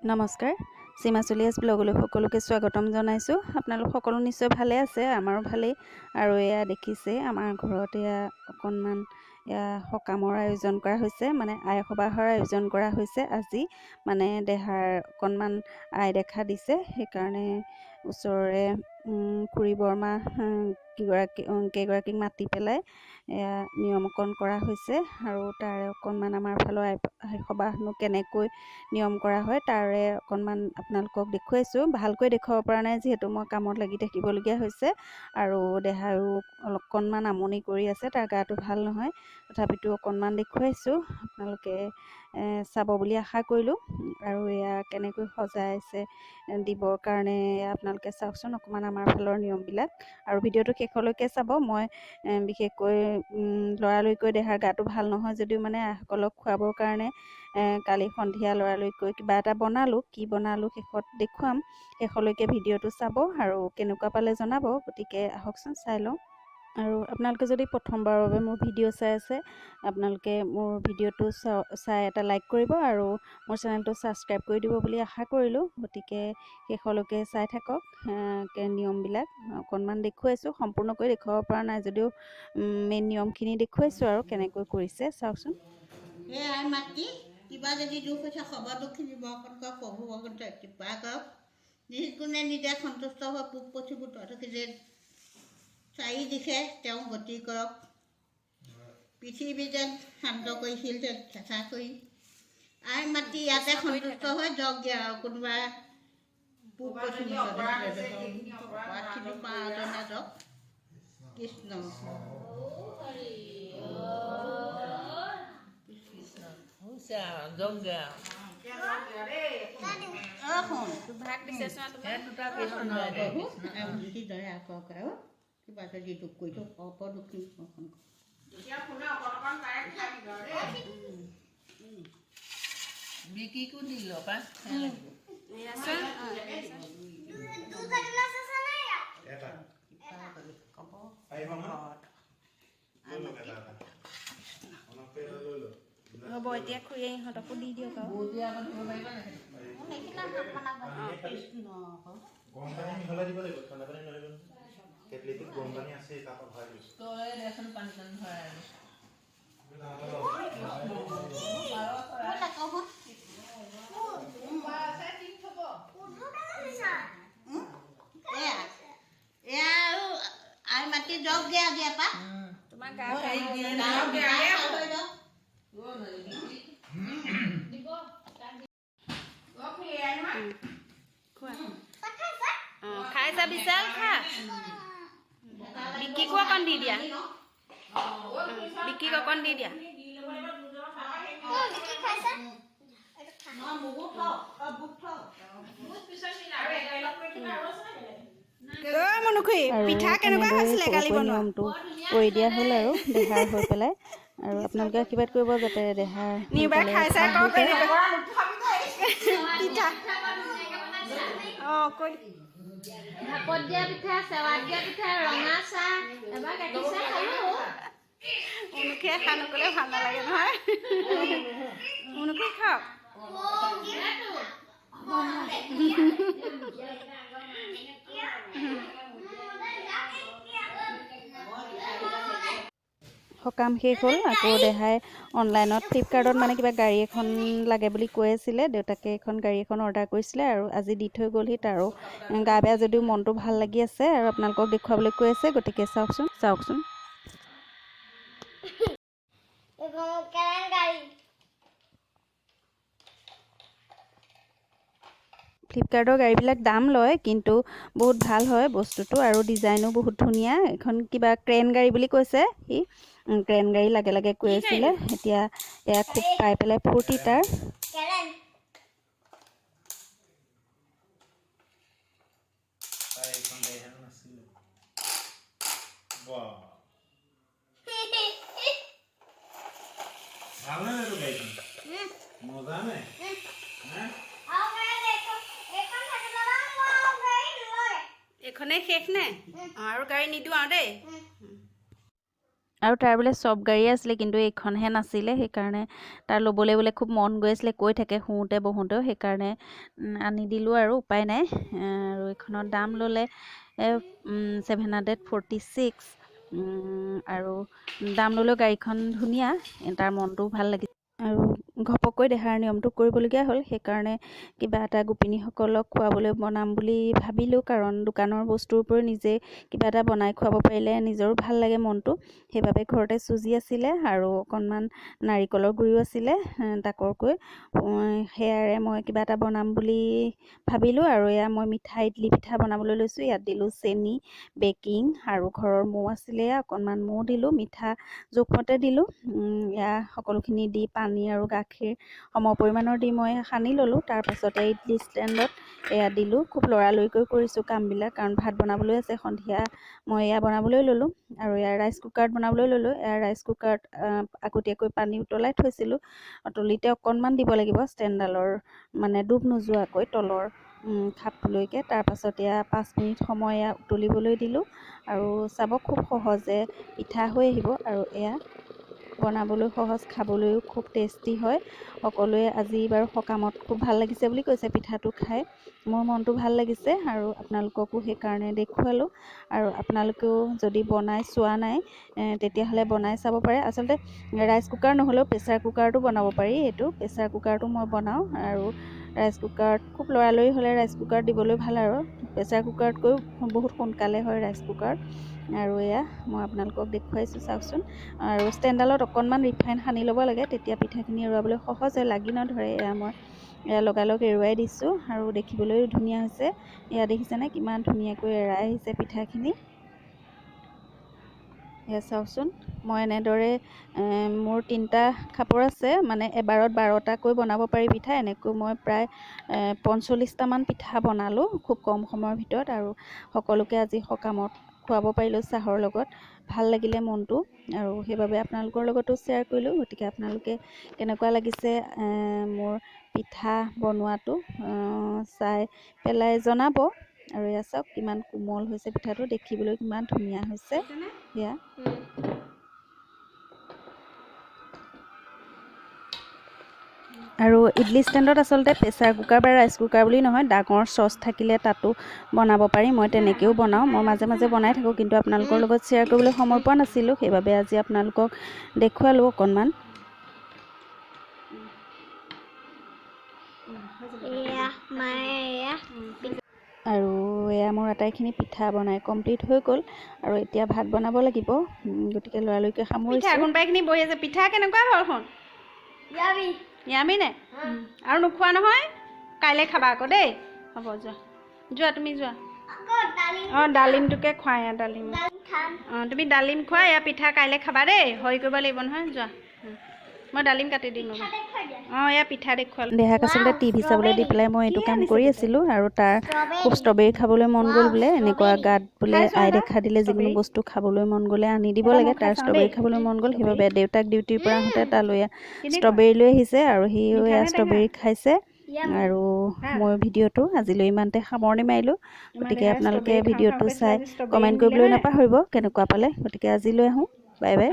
নমস্কাৰ সীমা চলিয়াছ ব্লগলৈ সকলোকে স্বাগতম জনাইছোঁ। আপোনালোক সকলো নিশ্চয় ভালে আছে, আমাৰো ভালেই। আৰু এয়া দেখিছে আমাৰ ঘৰত এয়া অকণমান এয়া সকামৰ আয়োজন কৰা হৈছে, মানে আই সবাহৰ আয়োজন কৰা হৈছে। আজি মানে দেহাৰ অকণমান আই দেখা দিছে, সেইকাৰণে ওচৰৰে খুৰী বৰমা কেইগৰাকীক মাতি পেলাই এয়া নিয়ম অকণ কৰা হৈছে। আৰু তাৰে অকণমান আমাৰ ফালৰ আই সবাহনো কেনেকৈ নিয়ম কৰা হয় তাৰে অকণমান আপোনালোকক দেখুৱাইছোঁ। ভালকৈ দেখুৱাব পৰা নাই যিহেতু মই কামত লাগি থাকিবলগীয়া হৈছে, আৰু দেহায়ো অকণমান আমনি কৰি আছে, তাৰ গাটো ভাল নহয়। তথাপিতো অকণমান দেখুৱাইছোঁ, আপোনালোকে চাব বুলি আশা কৰিলোঁ। আৰু এয়া কেনেকৈ সজাইছে দিবৰ কাৰণে আপোনালোকে চাওকচোন অকণমান আমাৰ ফালৰ নিয়মবিলাক, আৰু ভিডিঅ'টো শেষলৈকে চাব। মই বিশেষকৈ লৰালৰিকৈ দেহাৰ গাটো ভাল নহয় যদিও মানে আইসকলক খুৱাবৰ কাৰণে কালি সন্ধিয়া লৰালৰিকৈ কিবা এটা বনালোঁ। কি বনালোঁ শেষত দেখুৱাম, শেষলৈকে ভিডিঅ'টো চাব আৰু কেনেকুৱা পালে জনাব। গতিকে আহকচোন চাই লওঁ। আৰু আপোনালোকে যদি প্ৰথমবাৰৰ বাবে মোৰ ভিডিঅ' চাই আছে, আপোনালোকে মোৰ ভিডিঅ'টো চাই এটা লাইক কৰিব আৰু মোৰ চেনেলটো ছাবস্ক্ৰাইব কৰি দিব বুলি আশা কৰিলোঁ। গতিকে শেষলৈকে চাই থাকক। নিয়মবিলাক অকণমান দেখুৱাইছোঁ, সম্পূৰ্ণকৈ দেখুৱাব পৰা নাই যদিও মেইন নিয়মখিনি দেখুৱাইছোঁ আৰু কেনেকৈ কৰিছে চাওকচোন। কিবা যদি দুখ হৈছে খবৰটো বৰকত প্ৰভু ভগৱন্তই কৃপা কৰক। যিকোনে নিজে সন্তুষ্ট হৈ পোক পচিবোৰ তথা চাৰি দিশে তেওঁ গতি কৰক। পৃথিৱী যেন শান্ত কৰি শিল যেন চেঁচা কৰি আই মাতি ইয়াতে সন্তুষ্ট হৈ যাওক দিয়া। আৰু কোনোবা পোক পচিবোৰ যাওক কৃষ্ণ। কিবা যদি দুখ কৰি থওঁ অপদুখী বিকিকো দিল পা হ'ব এতিয়া খুৰীয়ে ইহঁতকো দি দিয়ক আৰু আই মাতি যাওক দিয়া দিয়া পা তোমাৰ খাইছা বিশাল খা। বিকিকো অকণ দি দিয়া, বিকিক অকণ দি দিয়া। নিয়মটো কৰি দিয়া হ'ল আৰু দেহাৰ হৈ পেলাই। আৰু আপোনালোকে আশীৰ্বাদ কৰিব যাতে দেহাৰ ভাপত দিয়া পিঠা, চেৱাত দিয়া পিঠা, ৰঙা চাহ, এবাৰ গাখীৰ চাহ খালোঁ। মুনুখে খা নকলে ভাল নালাগে নহয়। মুনুখে খাওক। সকাম শেষ হ'ল। আকৌ দেহাই অনলাইনত ফ্লিপকাৰ্টত মানে কিবা গাড়ী এখন লাগে বুলি কৈ আছিলে। দেউতাকে এখন গাড়ী এখন অৰ্ডাৰ কৰিছিলে আৰু আজি দি থৈ গ'লহি। তাৰো গা বেয়া যদিও মনটো ভাল লাগি আছে আৰু আপোনালোকক দেখুৱাবলৈ কৈ আছে। গতিকে চাওকচোন। ফ্লিপকাৰ্টৰ গাড়ীবিলাক দাম লয়, কিন্তু বহুত ভাল হয় বস্তুটো, আৰু ডিজাইনো বহুত ধুনীয়া। এখন কিবা ক্ৰেন গাড়ী বুলি কৈছে সি, ক্ৰেন গাড়ী লাগে কৈ আছিলে। এতিয়া এয়া খুব পাই পেলাই ফূৰ্তি তাৰ। এইখনেই শেষ নে? আৰু গাড়ী নিদিওঁ আৰু দেই। আৰু তাৰ বোলে চব গাড়ী আছিলে কিন্তু এইখনহে নাছিলে, সেইকাৰণে তাৰ ল'বলৈ বোলে খুব মন গৈ আছিলে, কৈ থাকে শুওঁতে বহোঁতেও, সেইকাৰণে আনি দিলোঁ আৰু উপায় নাই। আৰু এইখনৰ দাম ল'লে 746 আৰু দাম ল'লেও গাড়ীখন ধুনীয়া, তাৰ মনটোও ভাল লাগিছে। আৰু ঘপককৈ দেহাৰ নিয়মটো কৰিবলগীয়া হ'ল, সেইকাৰণে কিবা এটা গোপিনীসকলক খুৱাবলৈ বনাম বুলি ভাবিলোঁ, কাৰণ দোকানৰ বস্তুৰ পৰা নিজে কিবা এটা বনাই খুৱাব পাৰিলে নিজৰো ভাল লাগে মনটো। সেইবাবে ঘৰতে চুজি আছিলে আৰু অকণমান নাৰিকলৰ গুড়িও আছিলে তাকৰকৈ, সেয়াৰে মই কিবা এটা বনাম বুলি ভাবিলোঁ। আৰু এয়া মই মিঠা ইডলি পিঠা বনাবলৈ লৈছোঁ। ইয়াত দিলোঁ চেনি, বেকিং আৰু ঘৰৰ মৌ আছিলে, অকণমান মৌ দিলোঁ, মিঠা জোখমতে দিলোঁ। এয়া সকলোখিনি দি পানী আৰু গাখীৰ সম পৰিমাণৰ দি মই সানি ল'লোঁ। তাৰপাছতে ইডলি ষ্টেণ্ডত এয়া দিলোঁ। খুব লৰালৰিকৈ কৰিছোঁ কামবিলাক, কাৰণ ভাত বনাবলৈ আছে সন্ধিয়া। মই এয়া বনাবলৈ ল'লোঁ আৰু এয়া ৰাইচ কুকাৰত বনাবলৈ ল'লোঁ। এয়া ৰাইচ কুকাৰত আগতীয়াকৈ পানী উতলাই থৈছিলোঁ। তলিতে অকণমান দিব লাগিব, ষ্টেণ্ডডালৰ মানে ডুব নোযোৱাকৈ তলৰ খাপলৈকে। তাৰপাছত এয়া 5 মিনিট সময় এয়া উতলিবলৈ দিলোঁ আৰু চাব খুব সহজে পিঠা হৈ আহিব। আৰু এয়া বনাবলৈ সহজ, খাবলৈও খুব টেষ্টি হয়। সকলোৱে আজি বাৰু সকামত খুব ভাল লাগিছে বুলি কৈছে পিঠাটো খাই। মোৰ মনটো ভাল লাগিছে আৰু আপোনালোককো সেইকাৰণে দেখুৱালোঁ। আৰু আপোনালোকেও যদি বনাই চোৱা নাই তেতিয়াহ'লে বনাই চাব পাৰে। আচলতে ৰাইচ কুকাৰ নহ'লেও প্ৰেছাৰ কুকাৰটো বনাব পাৰি। এইটো প্ৰেছাৰ কুকাৰটো মই বনাওঁ, আৰু ৰাইচ কুকাৰত খুব লৰালৰি হ'লে ৰাইচ কুকাৰত দিবলৈ ভাল, আৰু প্ৰেছাৰ কুকাৰতকৈও বহুত সোনকালে হয় ৰাইচ কুকাৰত। আৰু এয়া মই আপোনালোকক দেখুৱাইছোঁ, চাওকচোন। আৰু ষ্টেণ্ডডালত অকণমান ৰিফাইন সানি ল'ব লাগে, তেতিয়া পিঠাখিনি এৰুৱাবলৈ সহজ হয়, লাগি নধৰে। এয়া মই লগালগ এৰুৱাই দিছোঁ আৰু দেখিবলৈও ধুনীয়া হৈছে। এয়া দেখিছেনে কিমান ধুনীয়াকৈ এৰাই আহিছে পিঠাখিনি। এয়া চাওকচোন, মই এনেদৰে মোৰ 3টা খাপৰ আছে, মানে এবাৰত 12টাকৈ বনাব পাৰি পিঠা। এনেকৈ মই প্ৰায় 45টামান পিঠা বনালোঁ খুব কম সময়ৰ ভিতৰত, আৰু সকলোকে আজি সকামত খুৱাব পাৰিলোঁ চাহৰ লগত। ভাল লাগিলে মনটো, আৰু সেইবাবে আপোনালোকৰ লগতো শ্বেয়াৰ কৰিলোঁ। গতিকে আপোনালোকে কেনেকুৱা লাগিছে মোৰ পিঠা বনোৱাটো চাই পেলাই জনাব। আৰু এয়া চাওক কিমান কোমল হৈছে পিঠাটো, দেখিবলৈ কিমান ধুনীয়া হৈছে। এয়া আৰু ইডলি ষ্টেণ্ডত আচলতে প্ৰেছাৰ কুকাৰ বা ৰাইচ কুকাৰ বুলি নহয়, ডাঙৰ চচ থাকিলে তাতো বনাব পাৰি। মই তেনেকৈও বনাওঁ, মই মাজে মাজে বনাই থাকোঁ, কিন্তু আপোনালোকৰ লগত শ্বেয়াৰ কৰিবলৈ সময় পোৱা নাছিলোঁ। সেইবাবে আজি আপোনালোকক দেখুৱালোঁ অকণমান। আৰু এয়া মোৰ আটাইখিনি পিঠা বনাই কমপ্লিট হৈ গ'ল, আৰু এতিয়া ভাত বনাব লাগিব। গতিকে লৰালৰিকৈ সামৰিছোঁ। পিঠা কোনপাইখিনি বহি আছে, পিঠা কেনেকুৱা হ'ল শুন? য়ামি নে? আৰু নোখোৱা নহয়, কাইলৈ খাবা আকৌ দেই। হ'ব, যোৱা তুমি যোৱা। ডালিমটোকে খোৱা, এয়া ডালিম। তুমি ডালিম খোৱা, এয়া পিঠা কাইলৈ খাবা দেই। হৰি কৰিব লাগিব নহয়, যোৱা। মই ডালিম কাটি দিম। এয়া পিঠা দেখুৱালোঁ। দেহাক আচলতে টিভি চাবলৈ দি পেলাই মই এইটো কাম কৰি আছিলোঁ, আৰু তাৰ খুব ষ্ট্ৰবেৰী খাবলৈ মন গ'ল বোলে। এনেকুৱা গাত বোলে আই দেখা দিলে যিকোনো বস্তু খাবলৈ মন গ'লে আনি দিব লাগে। তাৰ ষ্ট্ৰবেৰী খাবলৈ মন গ'ল, সেইবাবে দেউতাক ডিউটিৰ পৰা আহোঁতে তালৈ ষ্ট্ৰবেৰী লৈ আহিছে, আৰু সিও এয়া ষ্ট্ৰবেৰী খাইছে। আৰু মই ভিডিঅ'টো আজিলৈ ইমানতে সামৰণি মাৰিলোঁ। গতিকে আপোনালোকে ভিডিঅ'টো চাই কমেণ্ট কৰিবলৈ নাপাহৰিব কেনেকুৱা পালে। গতিকে আজিলৈ আহোঁ, বাই বাই।